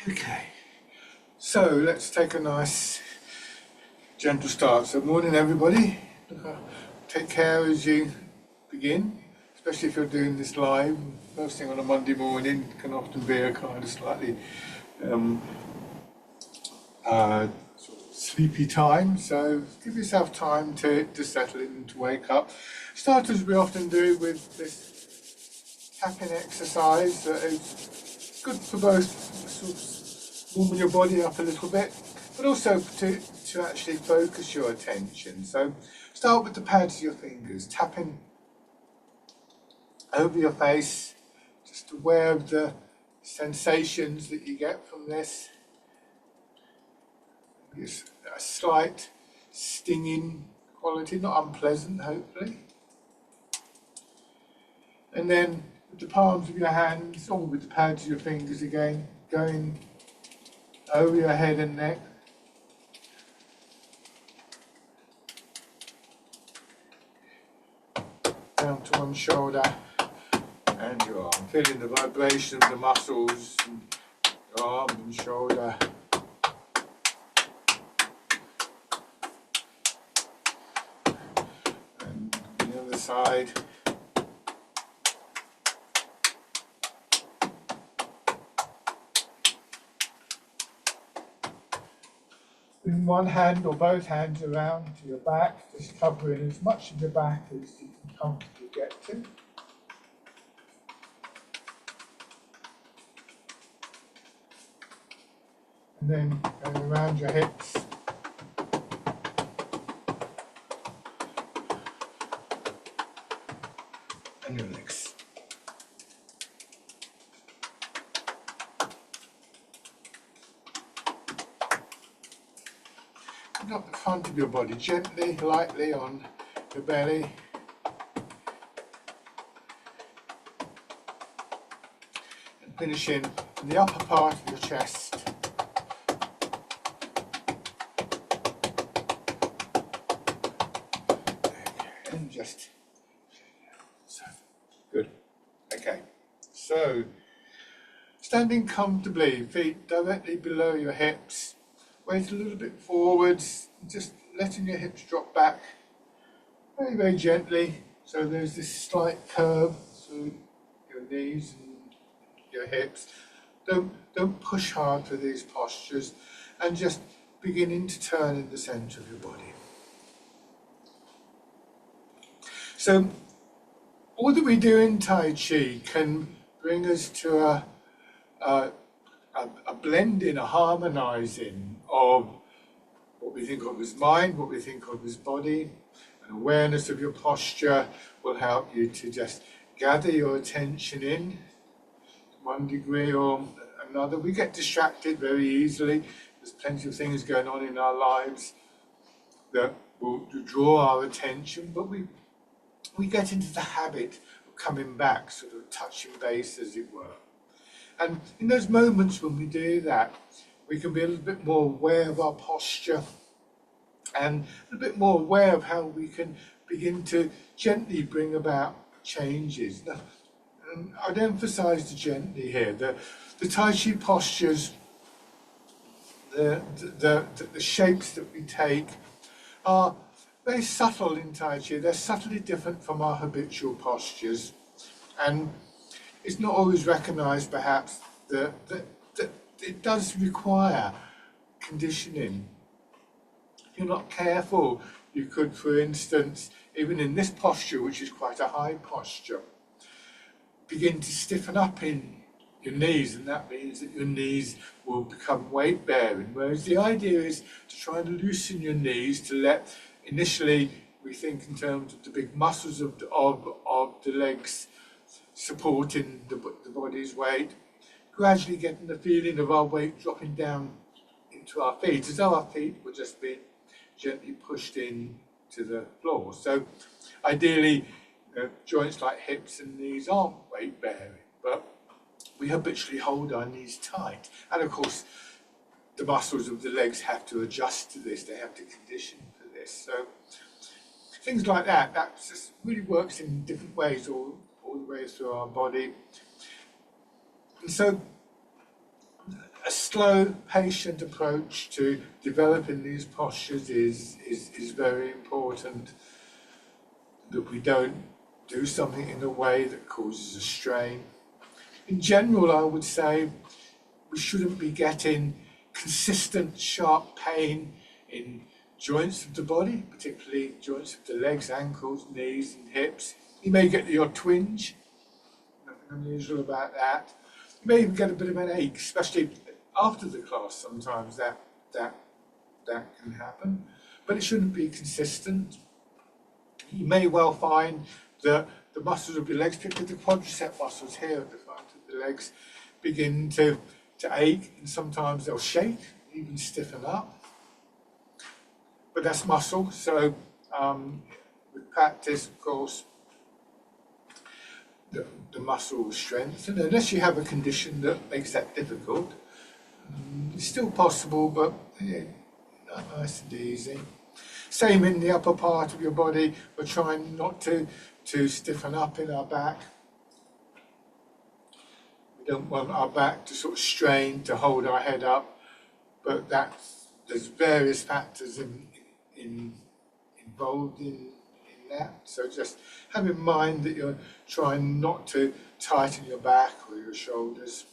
Okay, so let's take a nice gentle start. So morning everybody, take care as you begin, especially if you're doing this live. First thing on a Monday morning can often be a kind of slightly sort of sleepy time, so give yourself time to settle in and to wake up. Start as we often do with this tapping exercise that is good for both sort of warming your body up a little bit, but also to actually focus your attention. So start with the pads of your fingers, tapping over your face, just aware of the sensations that you get from this. A slight stinging quality, not unpleasant, hopefully. And then with the palms of your hands, or with the pads of your fingers again, going over your head and neck. Down to one shoulder and your arm. Feeling the vibration of the muscles, and your arm and shoulder. And the other side. Bring one hand or both hands around to your back, just covering as much of your back as you can comfortably get to. And then going around your hips. And your legs. Put up the front of your body gently, lightly on your belly. And finishing in the upper part of your chest. And just so good. Okay, so standing comfortably, feet directly below your hips, weight a little bit forwards, just letting your hips drop back very, very gently. So there's this slight curve through your knees and your hips. Don't push hard for these postures, and just beginning to turn in the center of your body. So all that we do in Tai Chi can bring us to a blending, a harmonizing of what we think of as mind, what we think of as body. An awareness of your posture will help you to just gather your attention in to one degree or another. We get distracted very easily. There's plenty of things going on in our lives that will draw our attention, but we get into the habit of coming back, sort of touching base, as it were. And in those moments when we do that, we can be a little bit more aware of our posture and a little bit more aware of how we can begin to gently bring about changes. Now, I'd emphasize the gently here. The Tai Chi postures, the shapes that we take are very subtle in Tai Chi. They're subtly different from our habitual postures, and it's not always recognized perhaps that it does require conditioning. If you're not careful, you could, for instance, even in this posture, which is quite a high posture, begin to stiffen up in your knees, and that means that your knees will become weight bearing, whereas the idea is to try and loosen your knees, to let initially we think in terms of the big muscles of the legs supporting the body's weight, gradually getting the feeling of our weight dropping down into our feet, as though our feet were just being gently pushed in to the floor. So ideally, joints like hips and knees aren't weight bearing, but we habitually hold our knees tight. And of course, the muscles of the legs have to adjust to this, they have to condition for this. So things like that just really works in different ways all the way through our body. And so a slow, patient approach to developing these postures is very important. That we don't do something in a way that causes a strain. In general, I would say we shouldn't be getting consistent, sharp pain in joints of the body, particularly joints of the legs, ankles, knees, and hips. You may get your twinge, nothing unusual about that. You may even get a bit of an ache, especially after the class. Sometimes that can happen, but it shouldn't be consistent. You may well find that the muscles of your legs, particularly the quadricep muscles here at the front of the legs, begin to ache, and sometimes they'll shake, even stiffen up. But that's muscle, so with practice, of course, the muscle will strengthen. Unless you have a condition that makes that difficult, it's still possible, but not nice and easy. Same in the upper part of your body. We're trying not to stiffen up in our back. We don't want our back to sort of strain to hold our head up, but there's various factors involved in that. So just have in mind that you're trying not to tighten your back or your shoulders.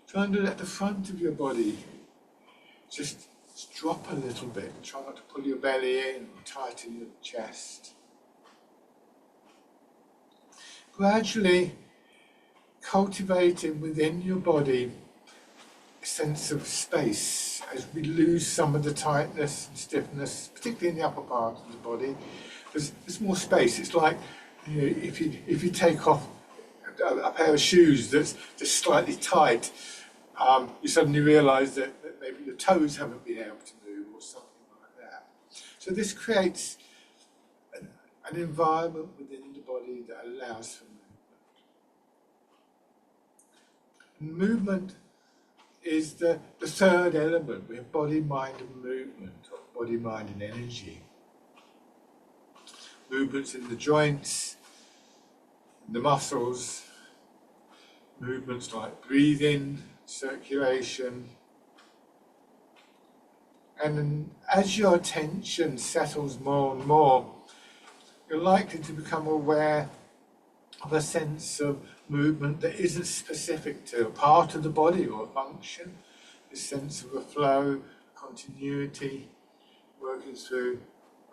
Trying to let the front of your body just drop a little bit. Try not to pull your belly in or tighten your chest. Gradually cultivating within your body a sense of space as we lose some of the tightness and stiffness, particularly in the upper part of the body. There's more space. It's like, if you take off a pair of shoes that's just slightly tight, you suddenly realise that maybe your toes haven't been able to move or something like that. So this creates an environment within the body that allows for movement. Movement is the third element. We have body, mind and movement, or body, mind and energy. Movements in the joints, in the muscles, movements like breathing, circulation. And then as your attention settles more and more, you're likely to become aware of a sense of movement that isn't specific to a part of the body or a function. This sense of a flow, continuity, working through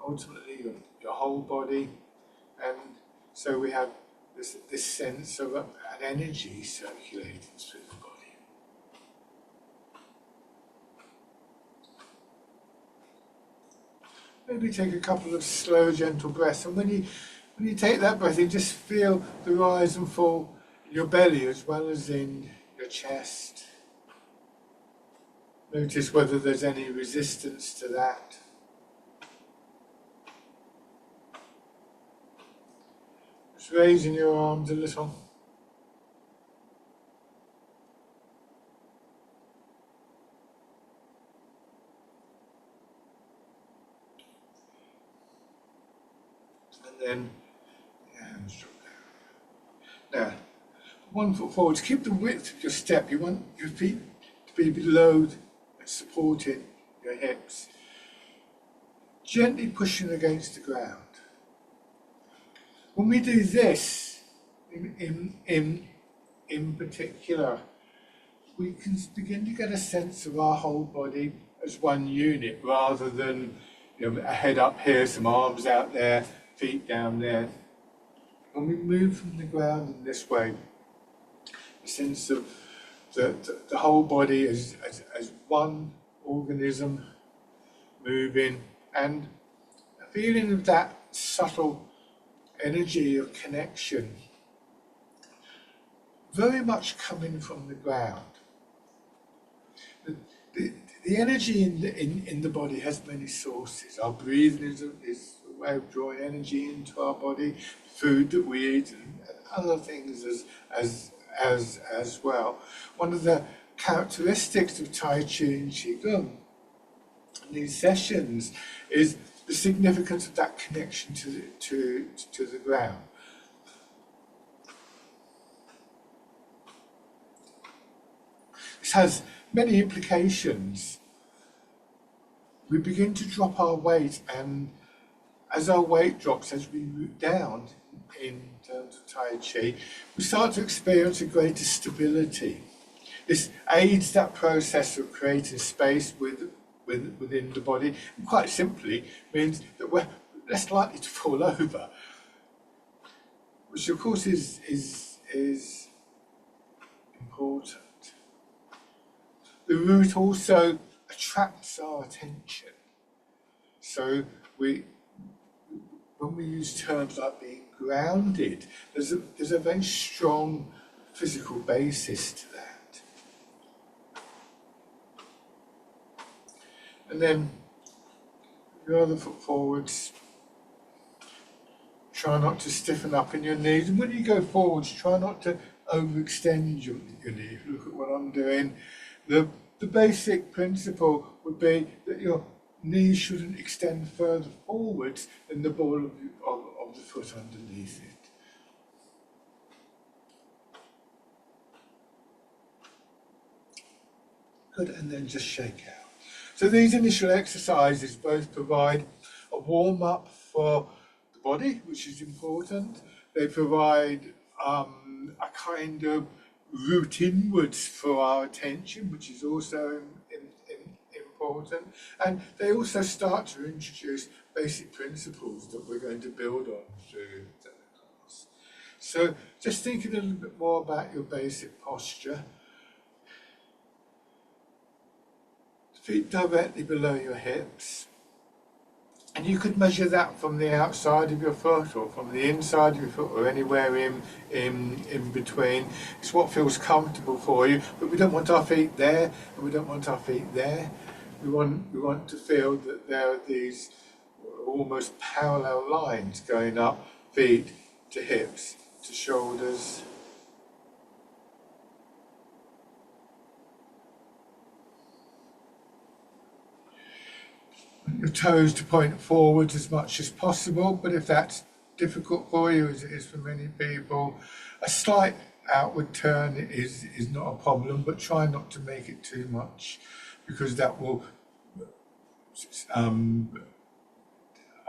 ultimately your whole body. And so we have this sense of an energy circulating through the body. Maybe take a couple of slow, gentle breaths, and when you take that breath, you just feel the rise and fall in your belly as well as in your chest. Notice whether there's any resistance to that. Just raising your arms a little. And then hands drop down. Now, 1 foot forward. To keep the width of your step, you want your feet to be below and supporting your hips. Gently pushing against the ground. When we do this, in particular, we can begin to get a sense of our whole body as one unit, rather than a head up here, some arms out there, feet down there. When we move from the ground in this way, a sense of the whole body as one organism moving, and a feeling of that subtle energy of connection very much coming from the ground. The energy in the body has many sources. Our breathing is a way of drawing energy into our body, food that we eat, and other things as well. One of the characteristics of Tai Chi and Qigong in these sessions is the significance of that connection to the ground. This has many implications. We begin to drop our weight, and as our weight drops, as we root down in terms of Tai Chi, we start to experience a greater stability. This aids that process of creating space within the body, and quite simply means that we're less likely to fall over, which of course is important. The root also attracts our attention. So when we use terms like being grounded, there's a very strong physical basis to that. And then your other foot forwards. Try not to stiffen up in your knees. And when you go forwards, try not to overextend your knee. If you look at what I'm doing, the basic principle would be that your knees shouldn't extend further forwards than the ball of the foot underneath it. Good, and then just shake out. So these initial exercises both provide a warm-up for the body, which is important. They provide a kind of route inwards for our attention, which is also important. And they also start to introduce basic principles that we're going to build on through the class. So just thinking a little bit more about your basic posture. Feet directly below your hips. And you could measure that from the outside of your foot or from the inside of your foot or anywhere in between. It's what feels comfortable for you, but we don't want our feet there and we don't want our feet there. We want to feel that there are these almost parallel lines going up, feet to hips to shoulders. Your toes to point forwards as much as possible, but if that's difficult for you, as it is for many people, a slight outward turn is not a problem, but try not to make it too much, because that will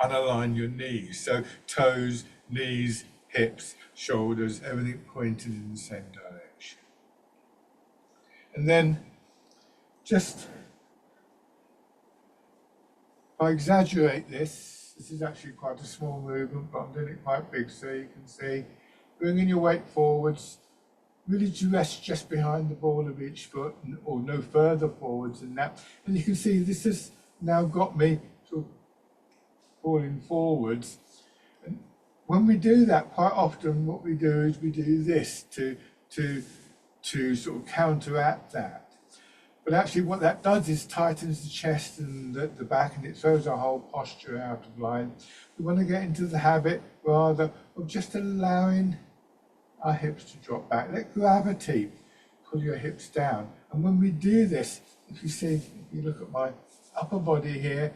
unalign your knees. So toes, knees, hips, shoulders, everything pointed in the same direction. And then just, if I exaggerate this is actually quite a small movement, but I'm doing it quite big so you can see. Bringing your weight forwards, really to rest just behind the ball of each foot or no further forwards than that. And you can see this has now got me sort of falling forwards. And when we do that, quite often what we do is we do this to sort of counteract that. But actually what that does is tightens the chest and the back, and it throws our whole posture out of line. We want to get into the habit rather of just allowing our hips to drop back. Let gravity pull your hips down. And when we do this, if you see, if you look at my upper body here,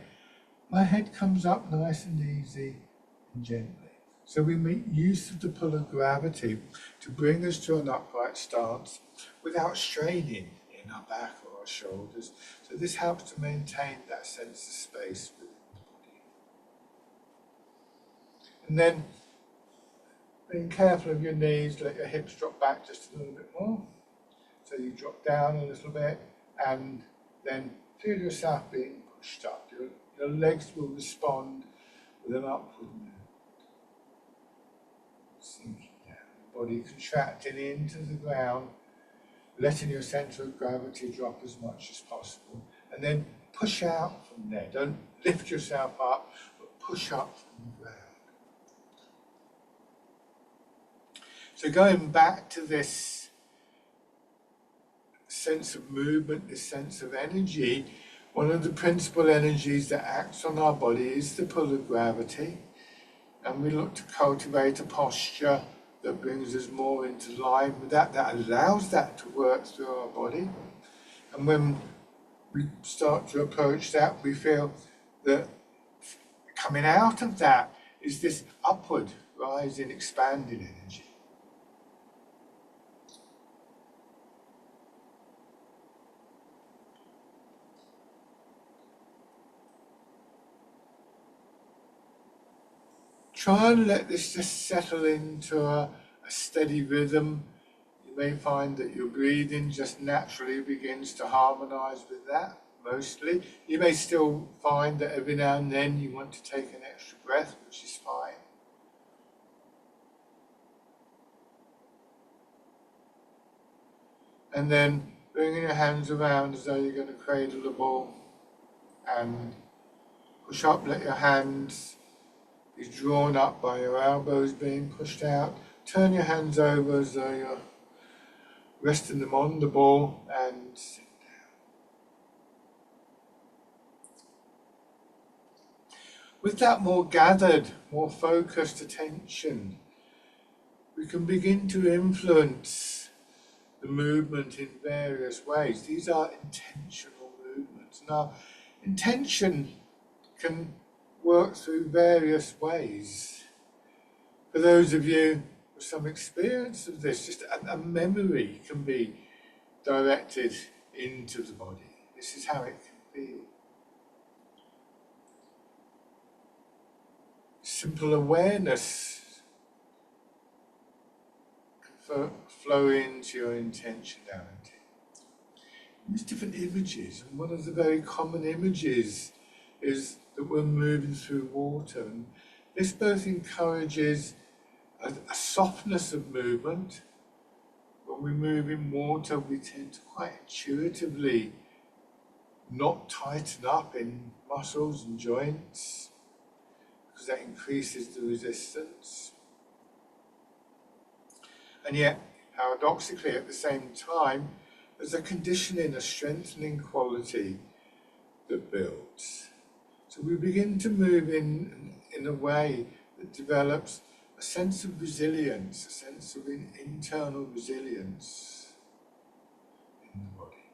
my head comes up nice and easy and gently. So we make use of the pull of gravity to bring us to an upright stance without straining in our back or our shoulders. So this helps to maintain that sense of space within the body. And then being careful of your knees, let your hips drop back just a little bit more. So you drop down a little bit and then feel yourself being pushed up. Your legs will respond with an upward movement. Sinking down, the body contracting into the ground, letting your centre of gravity drop as much as possible. And then push out from there. Don't lift yourself up, but push up from the ground. So going back to this sense of movement, this sense of energy, one of the principal energies that acts on our body is the pull of gravity. And we look to cultivate a posture that brings us more into line with that, that allows that to work through our body. And when we start to approach that, we feel that coming out of that is this upward, rising, expanding energy. Try and let this just settle into a steady rhythm. You may find that your breathing just naturally begins to harmonize with that, mostly. You may still find that every now and then you want to take an extra breath, which is fine. And then bringing your hands around as though you're going to cradle the ball and push up, let your hands be drawn up by your elbows being pushed out. Turn your hands over as though you're resting them on the ball and sit down. With that more gathered, more focused attention, we can begin to influence the movement in various ways. These are intentional movements. Now, intention can work through various ways. For those of you with some experience of this, just a memory can be directed into the body. This is how it can feel. Simple awareness can flow into your intentionality. There's different images, and one of the very common images is that we're moving through water, and this both encourages a softness of movement. When we move in water, we tend to quite intuitively not tighten up in muscles and joints, because that increases the resistance. And yet, paradoxically, at the same time, there's a conditioning, a strengthening quality that builds. So we begin to move in a way that develops a sense of resilience, a sense of internal resilience in the body.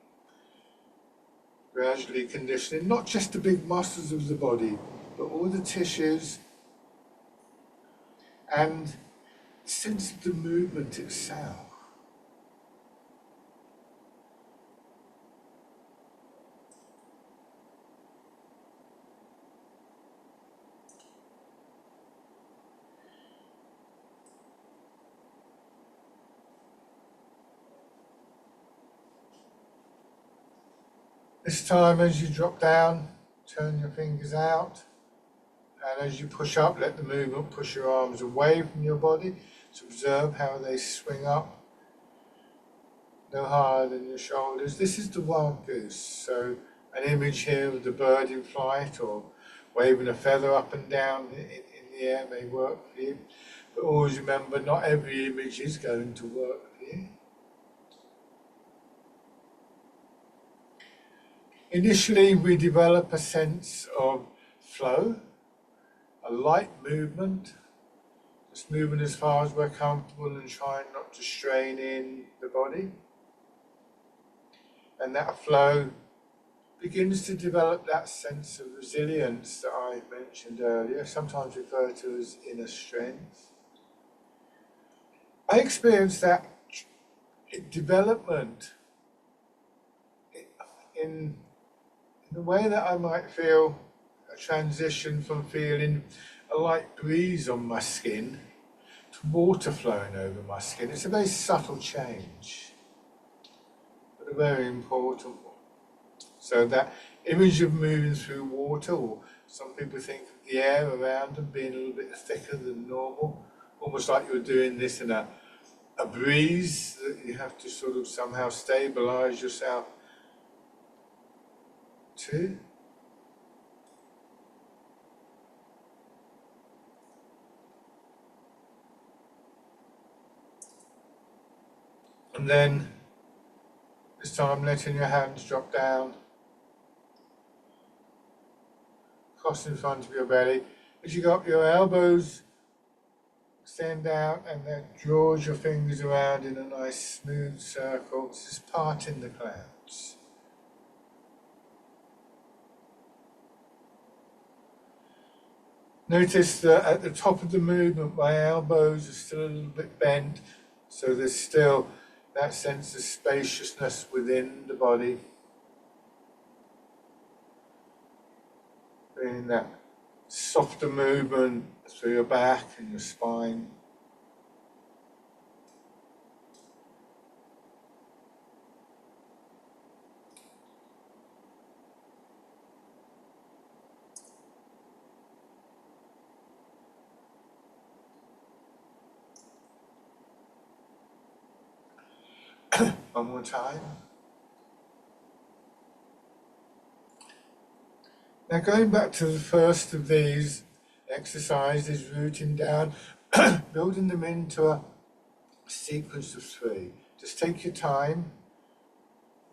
Gradually conditioning not just the big muscles of the body, but all the tissues and the sense of the movement itself. This time, as you drop down, turn your fingers out, and as you push up, let the movement push your arms away from your body. So observe how they swing up, no higher than your shoulders. This is the wild goose. So an image here of the bird in flight or waving a feather up and down in the air may work for you. But always remember, not every image is going to work for you. Initially, we develop a sense of flow, a light movement, just moving as far as we're comfortable and trying not to strain in the body. And that flow begins to develop that sense of resilience that I mentioned earlier, sometimes referred to as inner strength. I experienced that development in the way that I might feel a transition from feeling a light breeze on my skin to water flowing over my skin. It's a very subtle change, but a very important one. So that image of moving through water, or some people think of the air around them being a little bit thicker than normal, almost like you're doing this in a breeze that you have to sort of somehow stabilize yourself to. And then this time letting your hands drop down, cross in front of your belly. As you go up, your elbows extend out, and then draws your fingers around in a nice smooth circle. This is parting the clouds. Notice that at the top of the movement, my elbows are still a little bit bent, so there's still that sense of spaciousness within the body. Feeling that softer movement through your back and your spine. One more time. Now going back to the first of these exercises, rooting down, building them into a sequence of 3. Just take your time.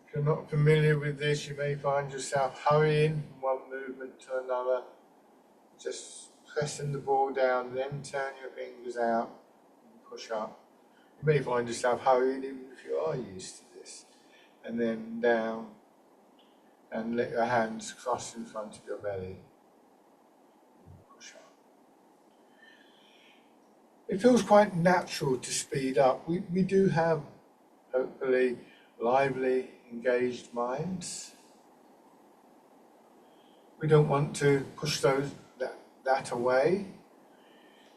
If you're not familiar with this, you may find yourself hurrying from one movement to another. Just pressing the ball down, then turn your fingers out and push up. You may find yourself hurrying even if you are used to this. And then down, and let your hands cross in front of your belly. Push up. It feels quite natural to speed up. We do have, hopefully, lively, engaged minds. We don't want to push that away.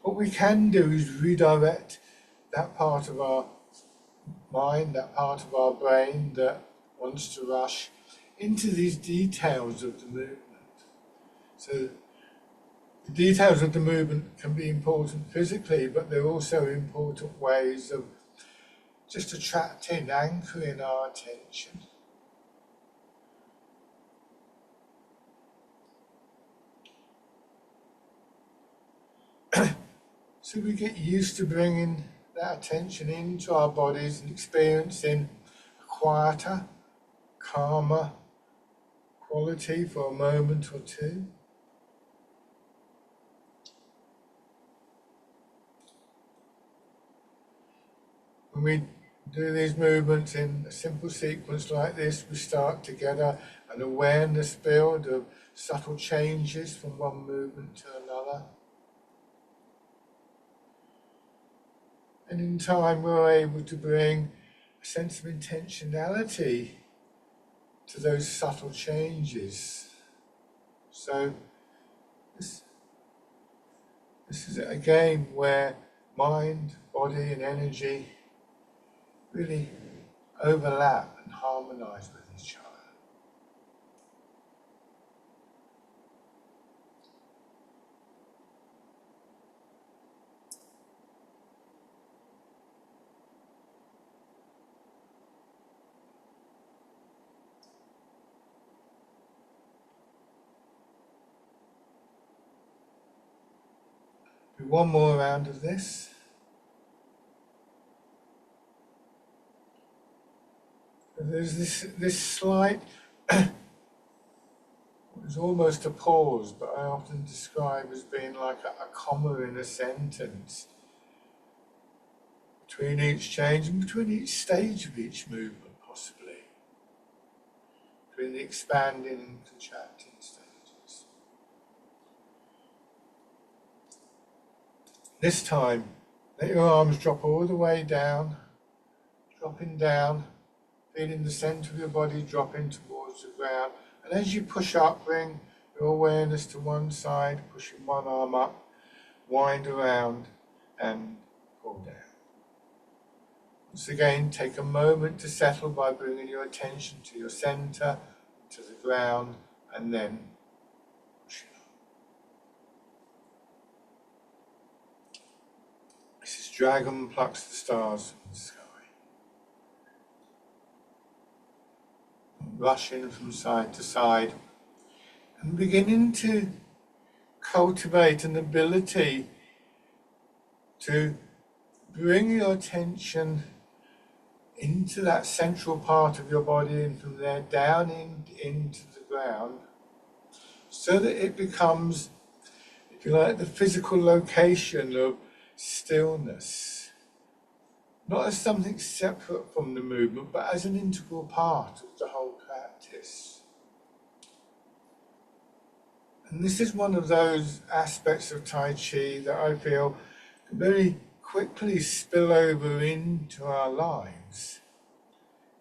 What we can do is redirect that part of our mind, that part of our brain that wants to rush into these details of the movement. So the details of the movement can be important physically, but they're also important ways of just attracting, anchoring our attention. So we get used to bringing that attention into our bodies and experiencing a quieter, calmer quality for a moment or two. When we do these movements in a simple sequence like this, we start to get an awareness build of subtle changes from one movement to another. And in time, we're able to bring a sense of intentionality to those subtle changes. So this is a game where mind, body and energy really overlap and harmonize with each other. Do one more round of this. There's this slight, it's almost a pause, but I often describe as being like a comma in a sentence between each change and between each stage of each movement, possibly. Between the expanding and contracting stages. This time, let your arms drop all the way down, dropping down, feeling the centre of your body dropping towards the ground. And as you push up, bring your awareness to one side, pushing one arm up, wind around and pull down. Once again, take a moment to settle by bringing your attention to your centre, to the ground, and then push it up. This is Dragon Plucks the Stars from the Sky. Rushing from side to side and beginning to cultivate an ability to bring your attention into that central part of your body and from there down into the ground so that it becomes, if you like, the physical location of stillness. Not as something separate from the movement, but as an integral part of the whole practice. And this is one of those aspects of Tai Chi that I feel can very quickly spill over into our lives.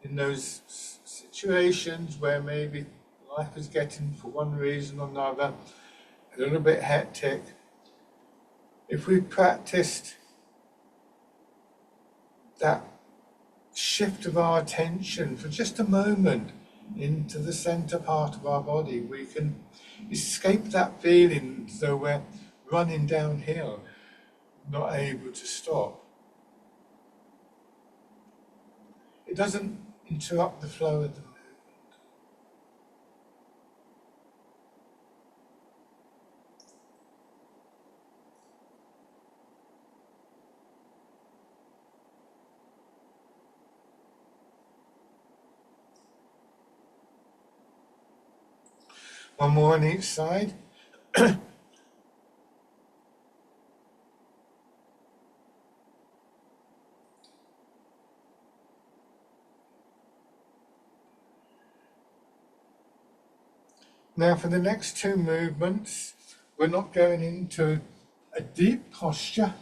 In those situations where maybe life is getting, for one reason or another, a little bit hectic. If we practiced that shift of our attention for just a moment into the center part of our body, we can escape that feeling as though we're running downhill, not able to stop. It doesn't interrupt the flow of the movement. One more on each side. Now for the next two movements, we're not going into a deep posture,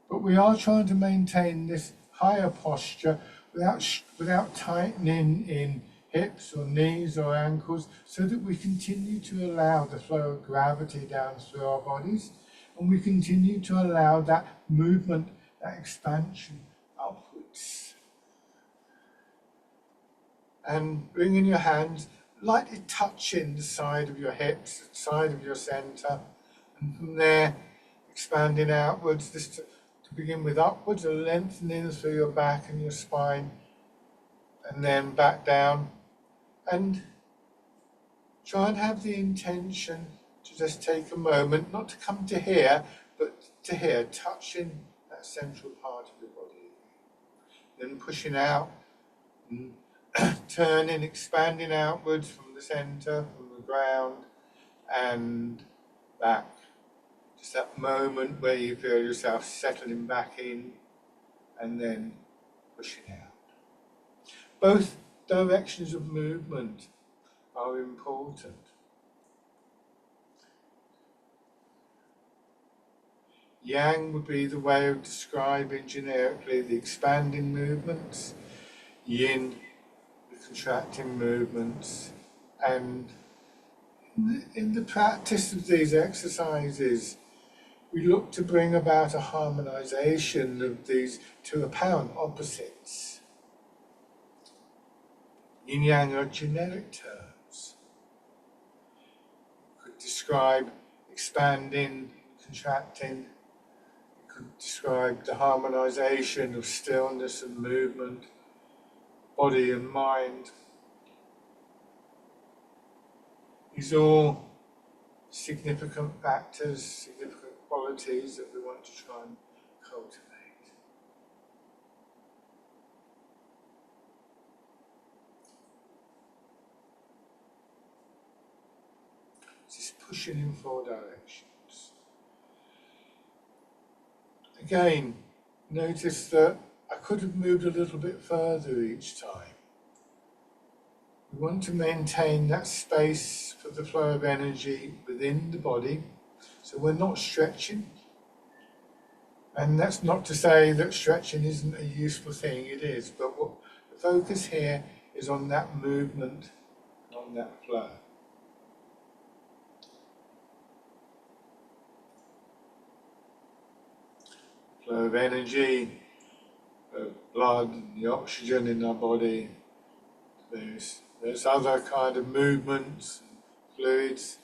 but we are trying to maintain this higher posture without tightening in hips or knees or ankles, so that we continue to allow the flow of gravity down through our bodies, and we continue to allow that movement, that expansion upwards. And bringing your hands, lightly touching the side of your hips, the side of your center, and from there expanding outwards, just to begin with upwards, a lengthening through your back and your spine, and then back down. And try and have the intention to just take a moment, not to come to here, but to here, touching that central part of your body. Then pushing out, and turning, expanding outwards from the center, from the ground, and back. Just that moment where you feel yourself settling back in, and then pushing out. Both directions of movement are important. Yang would be the way of describing generically the expanding movements, yin the contracting movements, and in the practice of these exercises we look to bring about a harmonization of these two apparent opposites. Yin Yang are generic terms. You could describe expanding, contracting. You could describe the harmonization of stillness and movement, body and mind. These are all significant factors, significant qualities that we want to try and cultivate. Just pushing in four directions. Again, notice that I could have moved a little bit further each time. We want to maintain that space for the flow of energy within the body, so we're not stretching. And that's not to say that stretching isn't a useful thing, it is, but what the focus here is on that movement, on that flow. Flow of energy, of blood, the oxygen in our body. There's other kind of movements, fluids,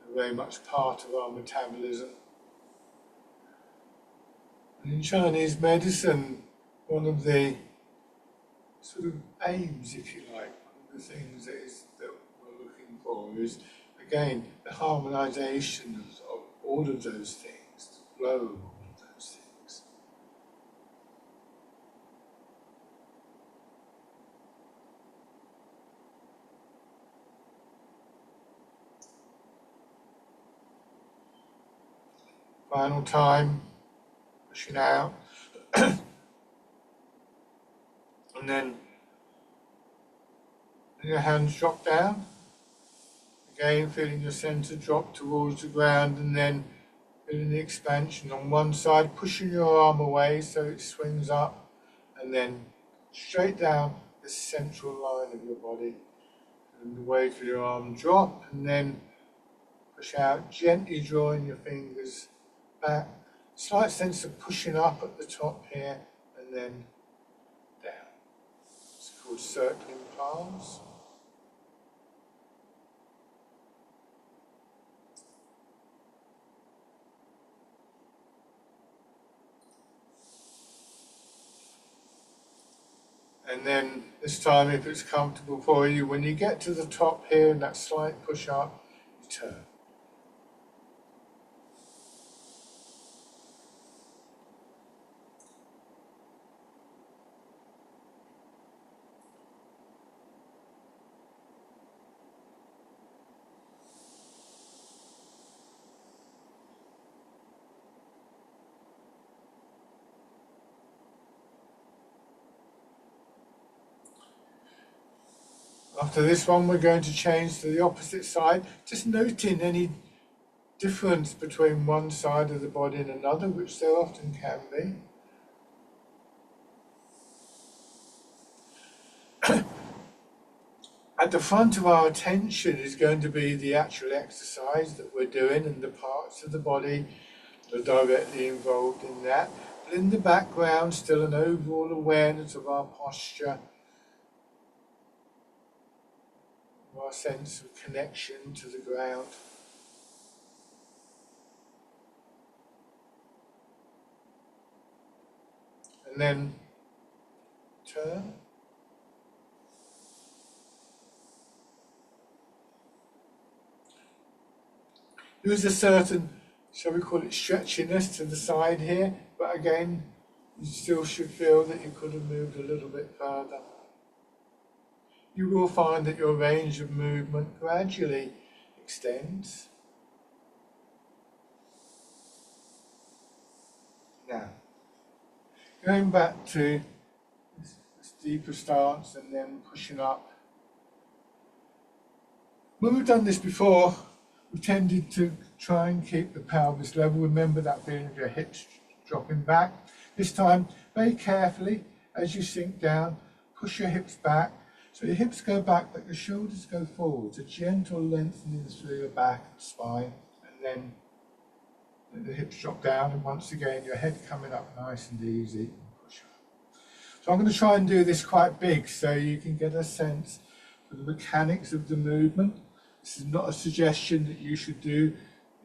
are very much part of our metabolism. And in Chinese medicine, one of the sort of aims, if you like, one of the things that we're looking for is, again, the harmonization of all of those things, the flow of all of those things. Final time, pushing out, and then your hands drop down. Again, feeling your center drop towards the ground, and then feeling the expansion on one side, pushing your arm away so it swings up, and then straight down the central line of your body. And the weight of your arm drop, and then push out, gently drawing your fingers back. Slight sense of pushing up at the top here and then down. It's called circling palms. And then this time, if it's comfortable for you, when you get to the top here and that slight push up, you turn. After this one, we're going to change to the opposite side, just noting any difference between one side of the body and another, which there often can be. At the front of our attention is going to be the actual exercise that we're doing and the parts of the body that are directly involved in that. But in the background, still an overall awareness of our posture, our sense of connection to the ground. And then turn. There's a certain, shall we call it, stretchiness to the side here, but again, you still should feel that you could have moved a little bit further. You will find that your range of movement gradually extends. Now, going back to this deeper stance and then pushing up. When we've done this before, we've tended to try and keep the pelvis level. Remember that feeling of your hips dropping back. This time, very carefully, as you sink down, push your hips back. So your hips go back, but your shoulders go forwards. A gentle lengthening through your back and spine, and then the hips drop down, and once again, your head coming up nice and easy, and push up. So I'm going to try and do this quite big so you can get a sense of the mechanics of the movement. This is not a suggestion that you should do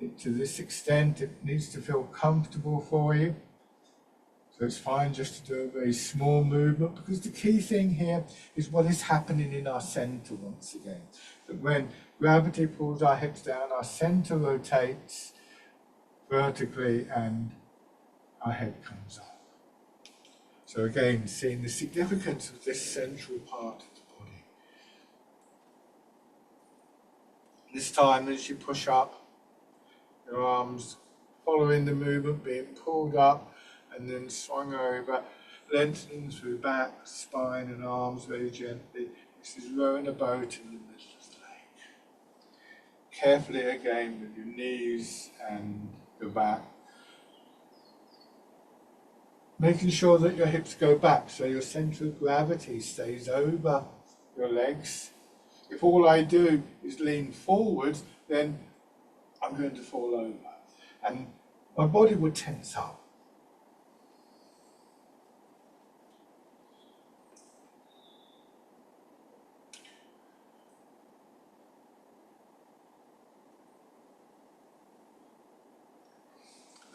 it to this extent. It needs to feel comfortable for you. So it's fine just to do a very small movement, because the key thing here is what is happening in our center once again. That when gravity pulls our hips down, our center rotates vertically and our head comes up. So again, seeing the significance of this central part of the body. This time, as you push up, your arms following the movement, being pulled up and then swung over, lengthening through back, spine and arms very gently. This is rowing a boat in the middle of the lake. Carefully again with your knees and your back. Making sure that your hips go back so your centre of gravity stays over your legs. If all I do is lean forward, then I'm going to fall over and my body would tense up.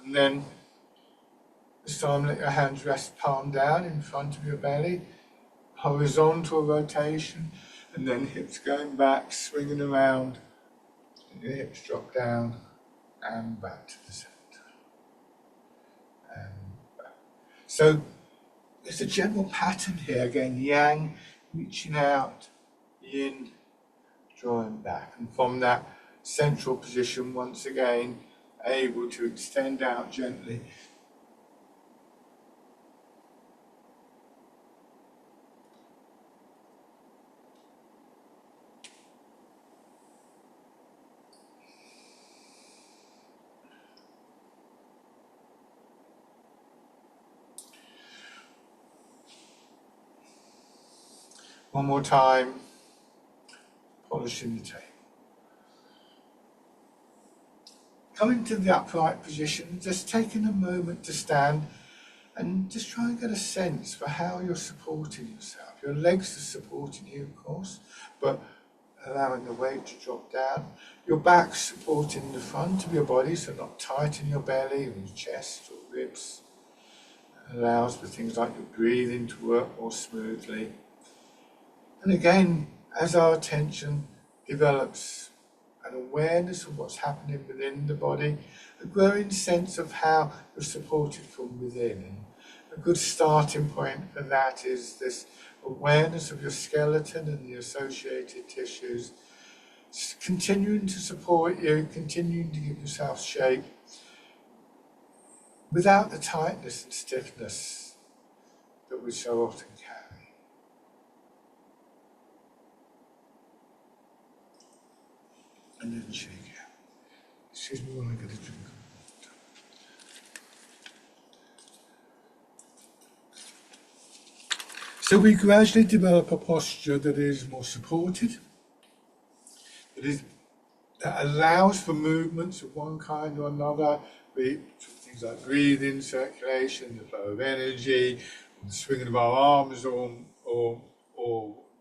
And then this time let your hands rest palm down in front of your belly, horizontal rotation, and then hips going back, swinging around, and your hips drop down and back to the center. And back. So there's a general pattern here, again, yang reaching out, yin drawing back, and from that central position once again able to extend out gently. One more time, polishing the tape. come into the upright position, just taking a moment to stand and just try and get a sense for how you're supporting yourself. Your legs are supporting you, of course, but allowing the weight to drop down. Your back's supporting the front of your body, so not tight in your belly or your chest or ribs. It allows for things like your breathing to work more smoothly. And again, as our attention develops an awareness of what's happening within the body, a growing sense of how you're supported from within. And a good starting point for that is this awareness of your skeleton and the associated tissues, continuing to support you, continuing to give yourself shape without the tightness and stiffness that we so often carry. And then shake out. Excuse me while I get a drink. So we gradually develop a posture that is more supported, that allows for movements of one kind or another, be it things like breathing, circulation, the flow of energy, the swinging of our arms or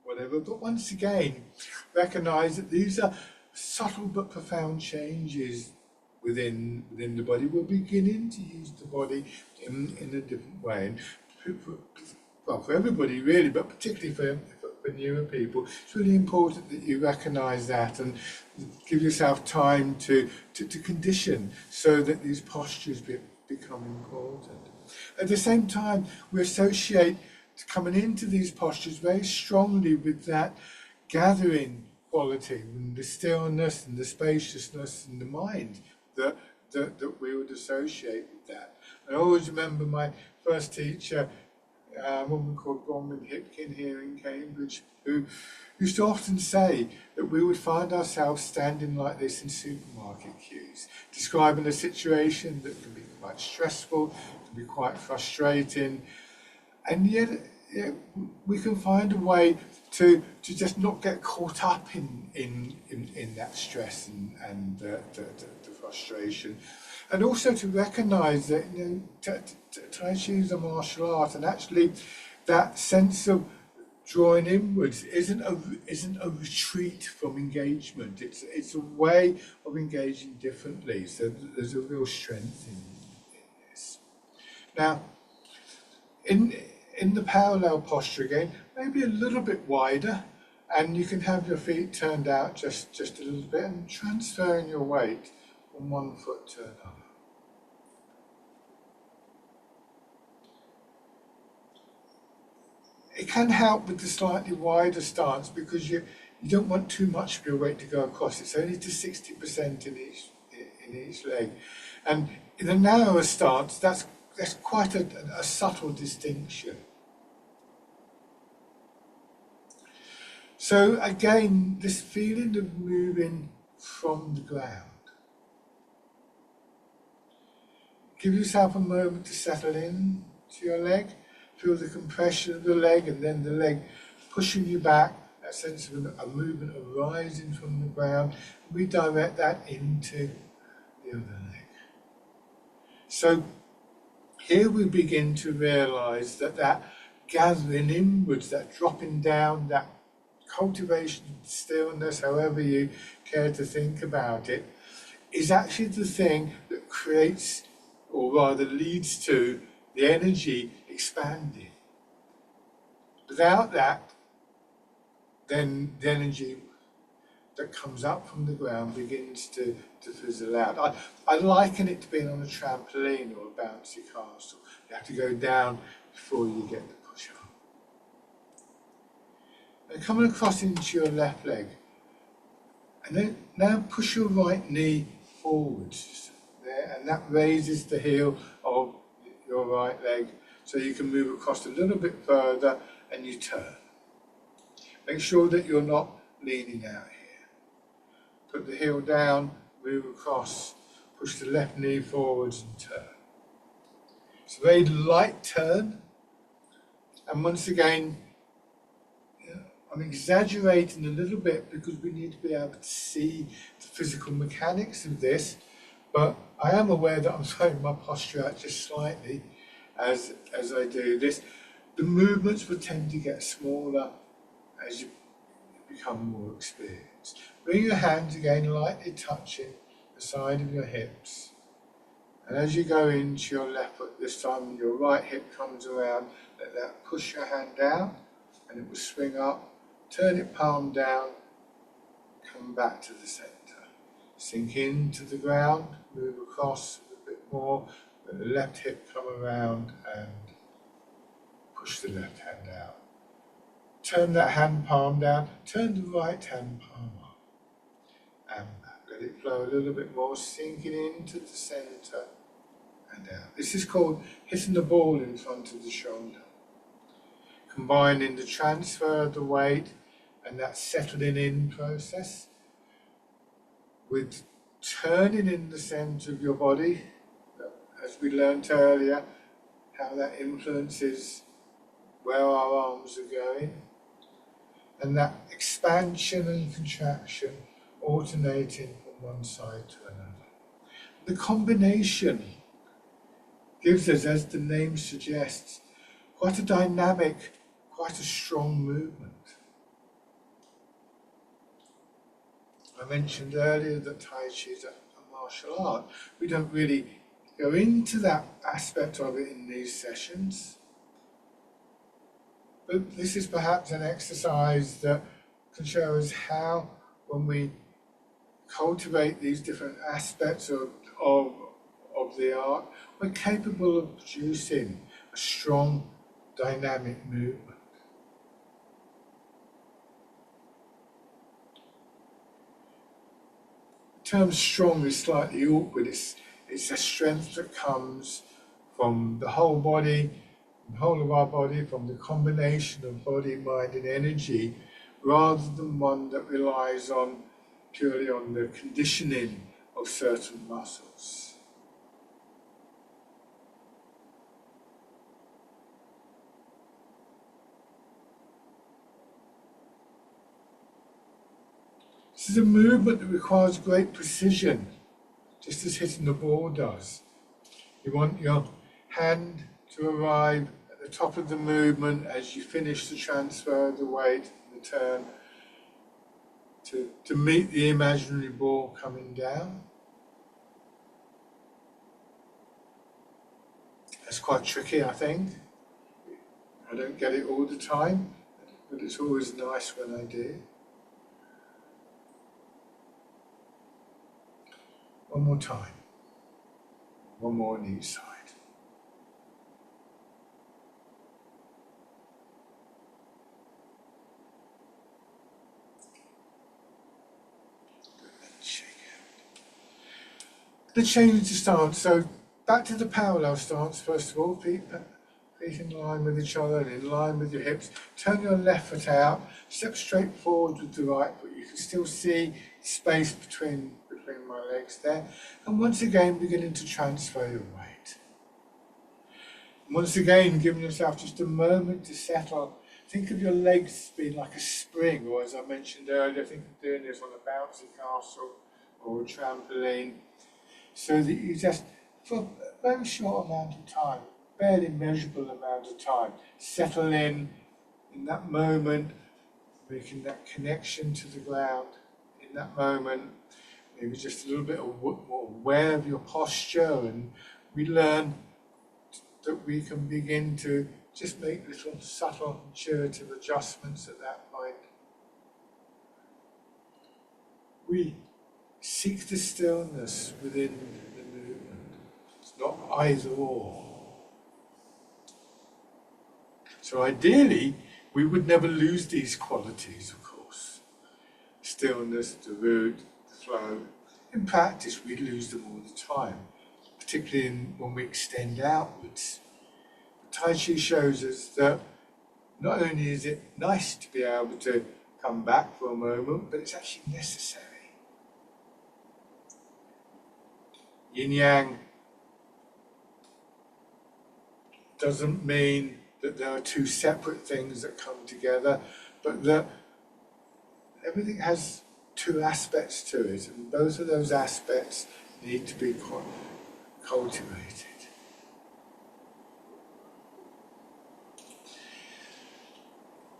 whatever. But once again, recognize that these are subtle but profound changes within the body. We're beginning to use the body in a different way. And for everybody really, but particularly for newer people, it's really important that you recognise that and give yourself time to condition so that these postures become important. At the same time, we associate coming into these postures very strongly with that gathering quality and the stillness and the spaciousness and the mind that we would associate with that. I always remember my first teacher, a woman called Bronwyn Hipkin here in Cambridge, who used to often say that we would find ourselves standing like this in supermarket queues, describing a situation that can be quite stressful, can be quite frustrating, and yet we can find a way to just not get caught up in that stress and the frustration. And also to recognise that Tai Chi is a martial art, and actually that sense of drawing inwards isn't a retreat from engagement. It's a way of engaging differently. So there's a real strength in this. Now, in the parallel posture again, maybe a little bit wider, and you can have your feet turned out just a little bit, and transferring your weight from one foot to another. It can help with the slightly wider stance because you don't want too much of your weight to go across. It's only to 60% in each leg, and in a narrower stance, that's quite a subtle distinction. So again, this feeling of moving from the ground. Give yourself a moment to settle in to your leg. Feel the compression of the leg and then the leg pushing you back, that sense of a movement arising from the ground. Redirect that into the other leg. So here we begin to realise that gathering inwards, that dropping down, that cultivation of stillness, however you care to think about it, is actually the thing that creates, or rather leads to, the energy expanding. Without that, then the energy that comes up from the ground begins to fizzle out. I liken it to being on a trampoline or a bouncy castle. You have to go down before you get the push up. Now coming across into your left leg, and then now push your right knee forwards there, and that raises the heel of your right leg so you can move across a little bit further and you turn. Make sure that you're not leaning out here. Put the heel down, move across, push the left knee forwards and turn. It's a very light turn, and once again, I'm exaggerating a little bit because we need to be able to see the physical mechanics of this, But I am aware that I'm throwing my posture out just slightly as I do this. The movements will tend to get smaller as you become more experienced. Bring your hands again lightly touching the side of your hips. And as you go into your left foot this time, when your right hip comes around, let that push your hand down and it will swing up. Turn it palm down, come back to the centre. Sink into the ground, move across a bit more, let the left hip come around and push the left hand out. Turn that hand palm down, turn the right hand palm up and back. Let it flow a little bit more, sinking into the centre and out. This is called hitting the ball in front of the shoulder. Combining the transfer of the weight and that settling in process with turning in the centre of your body, as we learnt earlier, how that influences where our arms are going, and that expansion and contraction alternating from one side to another. The combination gives us, as the name suggests, quite a dynamic, quite a strong movement. I mentioned earlier that Tai Chi is a martial art. We don't really go into that aspect of it in these sessions. But this is perhaps an exercise that can show us how, when we cultivate these different aspects of the art, we're capable of producing a strong, dynamic movement. The term strong is slightly awkward. It's a strength that comes from the whole body, the whole of our body, from the combination of body, mind and energy, rather than one that relies purely on the conditioning of certain muscles. This is a movement that requires great precision, just as hitting the ball does. You want your hand to arrive at the top of the movement as you finish the transfer of the weight and the turn to meet the imaginary ball coming down. That's quite tricky, I think. I don't get it all the time, but it's always nice when I do. One more time. One more on each side. Good, then shake out. The change to stance. So back to the parallel stance first of all. Feet in line with each other and in line with your hips. Turn your left foot out. Step straight forward with the right foot. You can still see space between my legs there. And once again, beginning to transfer your weight. And once again, giving yourself just a moment to settle. Think of your legs being like a spring, or as I mentioned earlier, think of doing this on a bouncy castle or a trampoline, so that you just, for a very short amount of time, barely measurable amount of time, settle in that moment, making that connection to the ground in that moment. Maybe just a little bit more aware of your posture, and we learn that we can begin to just make little subtle intuitive adjustments at that point. We seek the stillness within the movement. It's not either or. So ideally, we would never lose these qualities, of course. Stillness, the root, the flow. In practice, we lose them all the time, particularly when we extend outwards. Tai Chi shows us that not only is it nice to be able to come back for a moment, but it's actually necessary. Yin Yang doesn't mean that there are two separate things that come together, but that everything has two aspects to it, and both of those aspects need to be cultivated.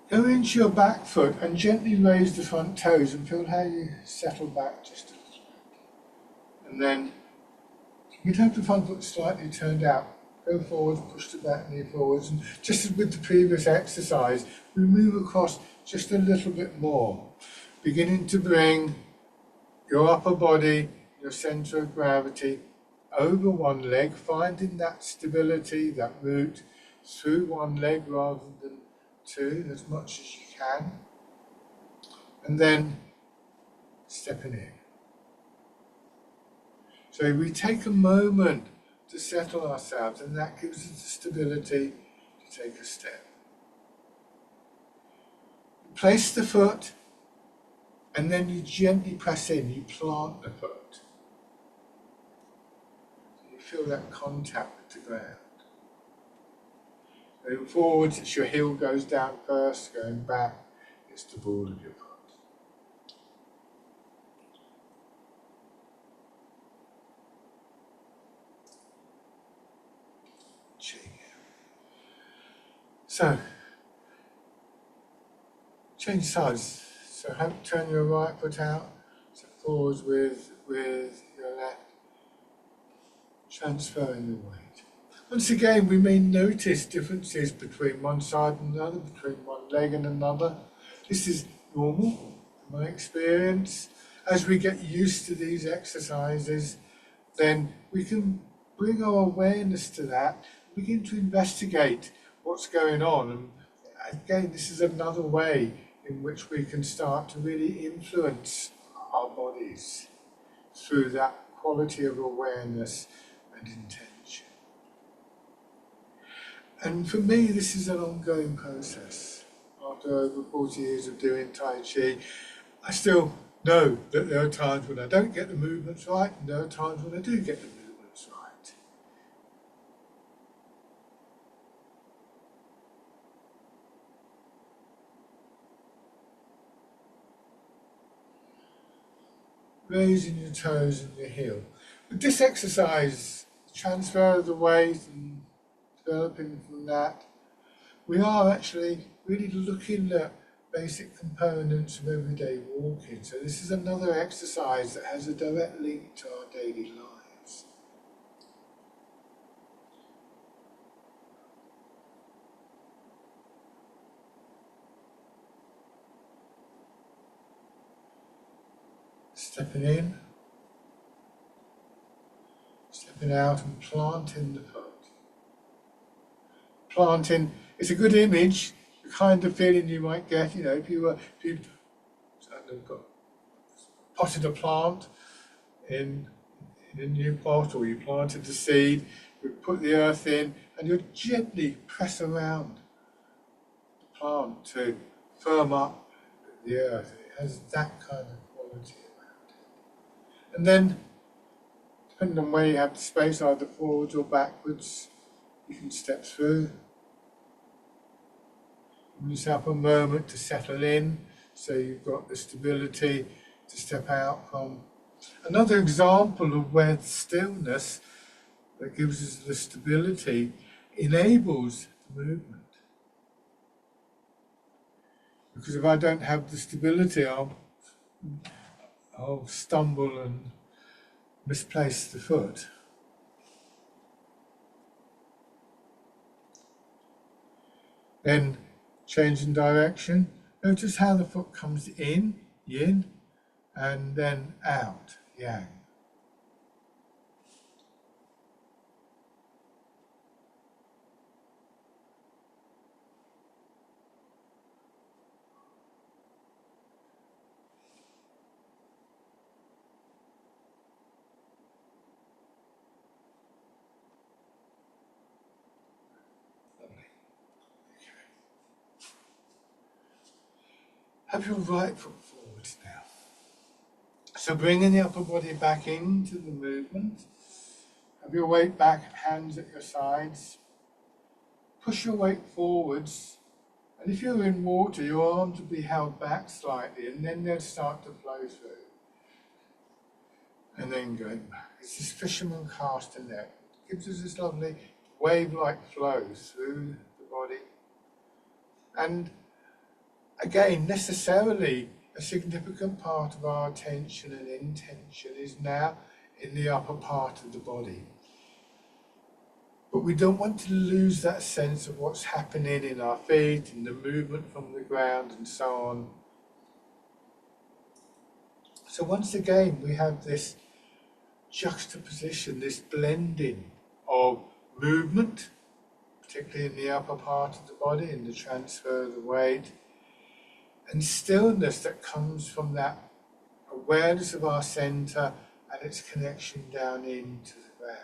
Go into your back foot and gently raise the front toes and feel how you settle back just a little bit. And then you can have the front foot slightly turned out. Go forwards, push the back knee forwards, and just as with the previous exercise, we move across just a little bit more, beginning to bring your upper body, your centre of gravity, over one leg, finding that stability, that root through one leg rather than two, as much as you can, and then stepping in. So we take a moment to settle ourselves, and that gives us the stability to take a step. Place the foot, and then you gently press in, you plant the foot. So you feel that contact with the ground. Moving forwards, it's your heel goes down first, going back, it's the ball of your foot. So, change sides. So turn your right foot out, so forwards with your left, transferring the weight. Once again, we may notice differences between one side and another, between one leg and another. This is normal, in my experience. As we get used to these exercises, then we can bring our awareness to that, begin to investigate what's going on. And again, this is another way in which we can start to really influence our bodies through that quality of awareness and intention. And for me, this is an ongoing process. After over 40 years of doing Tai Chi, I still know that there are times when I don't get the movements right, and there are times when I do get the movements right. Raising your toes and your heel. With this exercise, transfer of the weight and developing from that, we are actually really looking at basic components of everyday walking. So this is another exercise that has a direct link to our daily lives. Stepping in, stepping out and planting the foot. Planting is a good image, the kind of feeling you might get, if you potted a plant in a new pot, or you planted the seed, you put the earth in, and you gently press around the plant to firm up the earth. It has that kind of quality around it. And then, depending on where you have the space, either forwards or backwards, you can step through. Give yourself a moment to settle in, so you've got the stability to step out from. Another example of where stillness that gives us the stability enables the movement. Because if I don't have the stability, I'll stumble and misplace the foot. Then changing direction. Notice how the foot comes in, yin, and then out, yang. Have your right foot forward now. So bringing the upper body back into the movement. Have your weight back, hands at your sides. Push your weight forwards. And if you're in water, your arms will be held back slightly, and then they'll start to flow through. and then going back. It's this fisherman cast a net. It gives us this lovely wave-like flow through the body. And again, necessarily, a significant part of our attention and intention is now in the upper part of the body. But we don't want to lose that sense of what's happening in our feet, in the movement from the ground and so on. So once again, we have this juxtaposition, this blending of movement, particularly in the upper part of the body, in the transfer of the weight, and stillness that comes from that awareness of our centre and its connection down into the ground.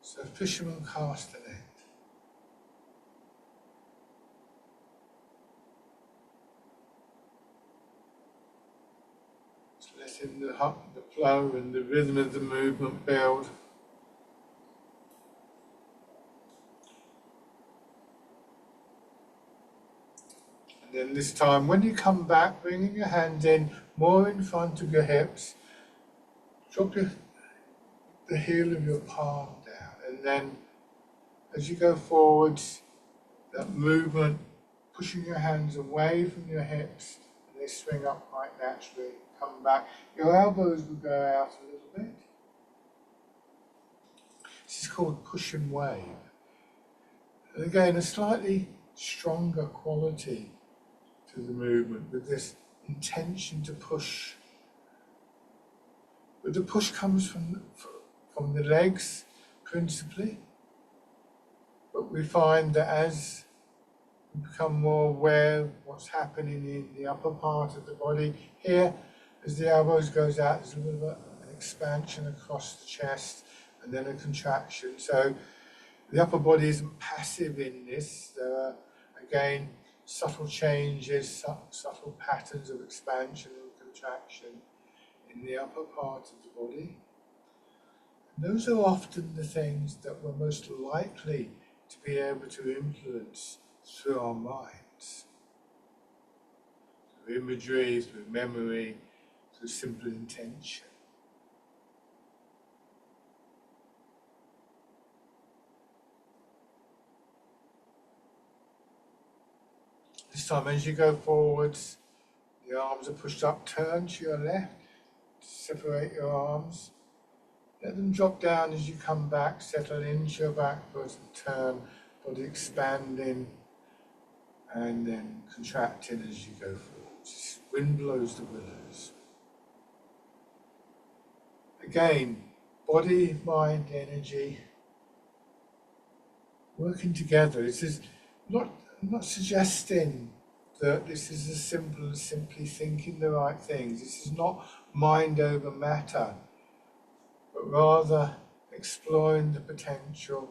So fisherman cast a net. So letting the flow and the rhythm of the movement build. And then this time, when you come back, bringing your hands in more in front of your hips, drop the heel of your palm down, and then as you go forwards, that movement, pushing your hands away from your hips, and they swing up quite naturally. Come back. Your elbows will go out a little bit. This is called push and wave. And again, a slightly stronger quality to the movement with this intention to push. But the push comes from the legs principally. But we find that as we become more aware of what's happening in the upper part of the body, here, as the elbows goes out, there's a little bit of an expansion across the chest and then a contraction. So the upper body isn't passive in this. There are, again, subtle changes, subtle patterns of expansion and contraction in the upper part of the body. And those are often the things that we're most likely to be able to influence through our minds, through imagery, through memory, through simple intention. This time, as you go forwards, the arms are pushed up, turn to your left, separate your arms. Let them drop down as you come back, settle into your back foot and turn, body expanding and then contracting as you go forwards. Wind blows the willows. Again, body, mind, energy working together. This is I'm not suggesting that this is as simple as simply thinking the right things. This is not mind over matter, but rather exploring the potential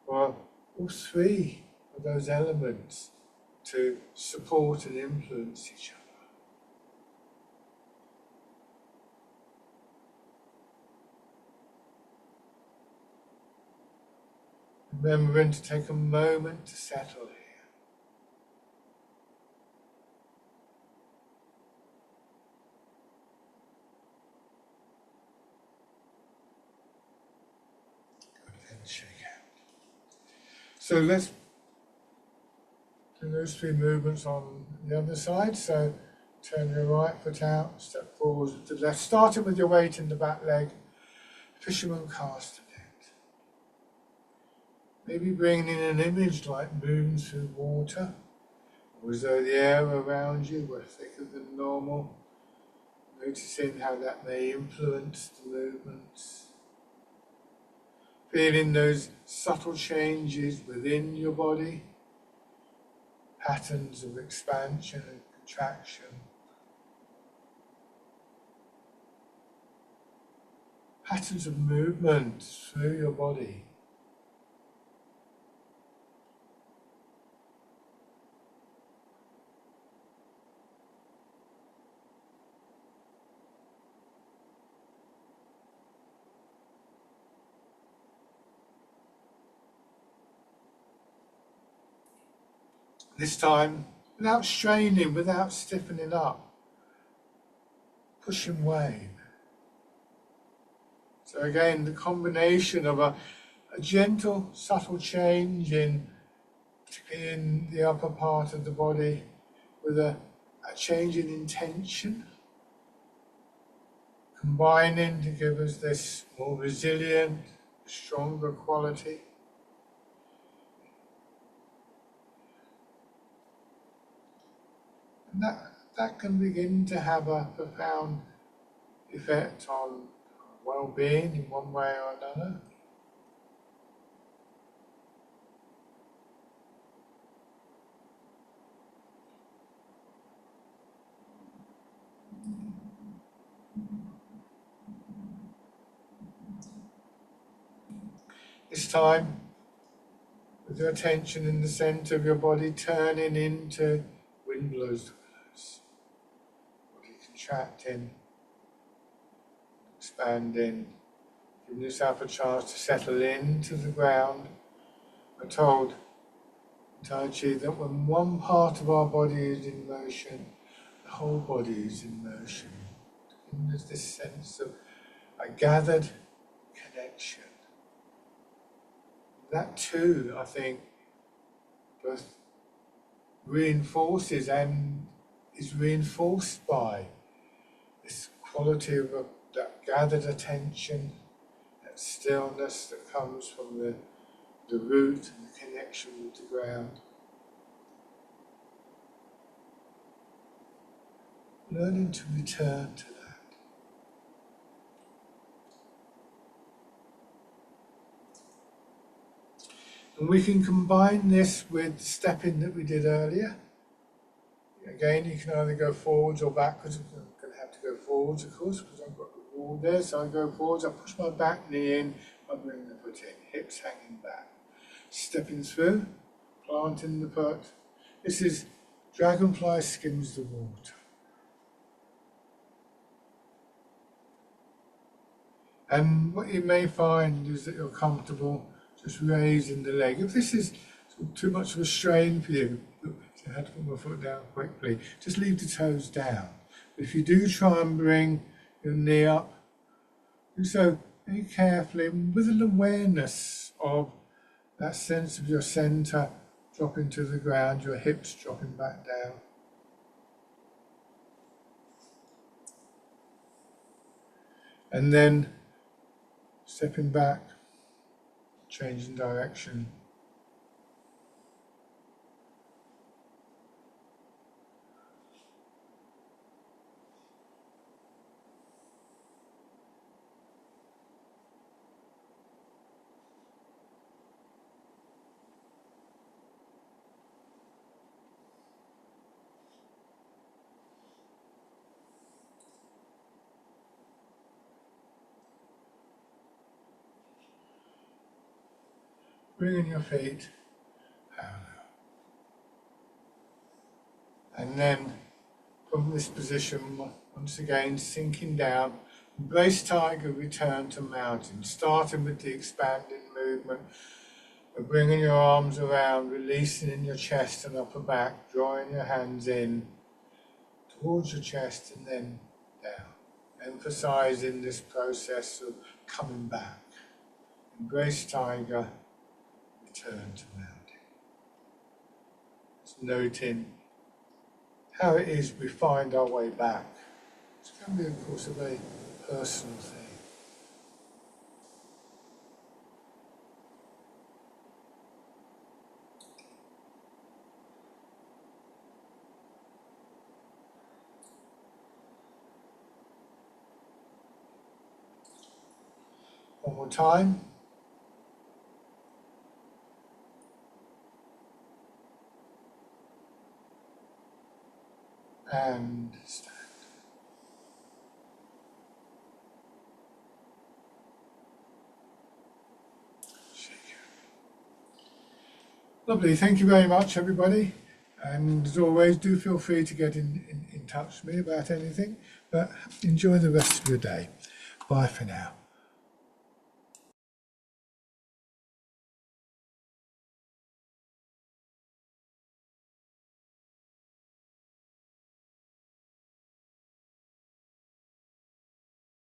for all three of those elements to support and influence each other. Remembering to take a moment to settle here. Shake out. So let's do those three movements on the other side. So turn your right foot out, step forward to the left, starting with your weight in the back leg. Fisherman cast a net. Maybe bringing in an image like moving through water, or as though the air around you were thicker than normal. Noticing how that may influence the movements. Feeling those subtle changes within your body, patterns of expansion and contraction. Patterns of movement through your body. This time, without straining, without stiffening up, pushing wave. So again, the combination of a gentle, subtle change particularly in the upper part of the body, with a change in intention, combining to give us this more resilient, stronger quality. And that can begin to have a profound effect on well-being in one way or another. This time, with your attention in the centre of your body, turning into wind blows the willows. Body contracting, expanding, giving yourself a chance to settle into the ground. We're told in Tai Chi that when one part of our body is in motion, the whole body is in motion. And there's this sense of a gathered connection. That too, I think, both reinforces and is reinforced by this quality of that gathered attention, that stillness that comes from the root and the connection with the ground. Learning to return to that. And we can combine this with the stepping that we did earlier. Again, you can either go forwards or backwards. I'm going to have to go forwards, of course, because I've got the wall there. So I go forwards, I push my back knee in, I bring the foot in, hips hanging back. Stepping through, planting the foot. This is dragonfly skims the water. And what you may find is that you're comfortable just raising the leg. If this is too much of a strain for you, I had to put my foot down quickly, just leave the toes down. But if you do try and bring your knee up, do so very carefully with an awareness of that sense of your centre dropping to the ground, your hips dropping back down. And then stepping back, changing direction. Bringing your feet parallel. And then from this position, once again, sinking down, embrace tiger, return to mountain, starting with the expanding movement, of bringing your arms around, releasing in your chest and upper back, drawing your hands in towards your chest and then down, emphasizing this process of coming back. Embrace tiger, return to mountain. Just noting how it is we find our way back. It's going to be, of course, a very personal thing. One more time. And stand. Shake it. Lovely, thank you very much, everybody. And as always, do feel free to get in touch with me about anything. But enjoy the rest of your day. Bye for now.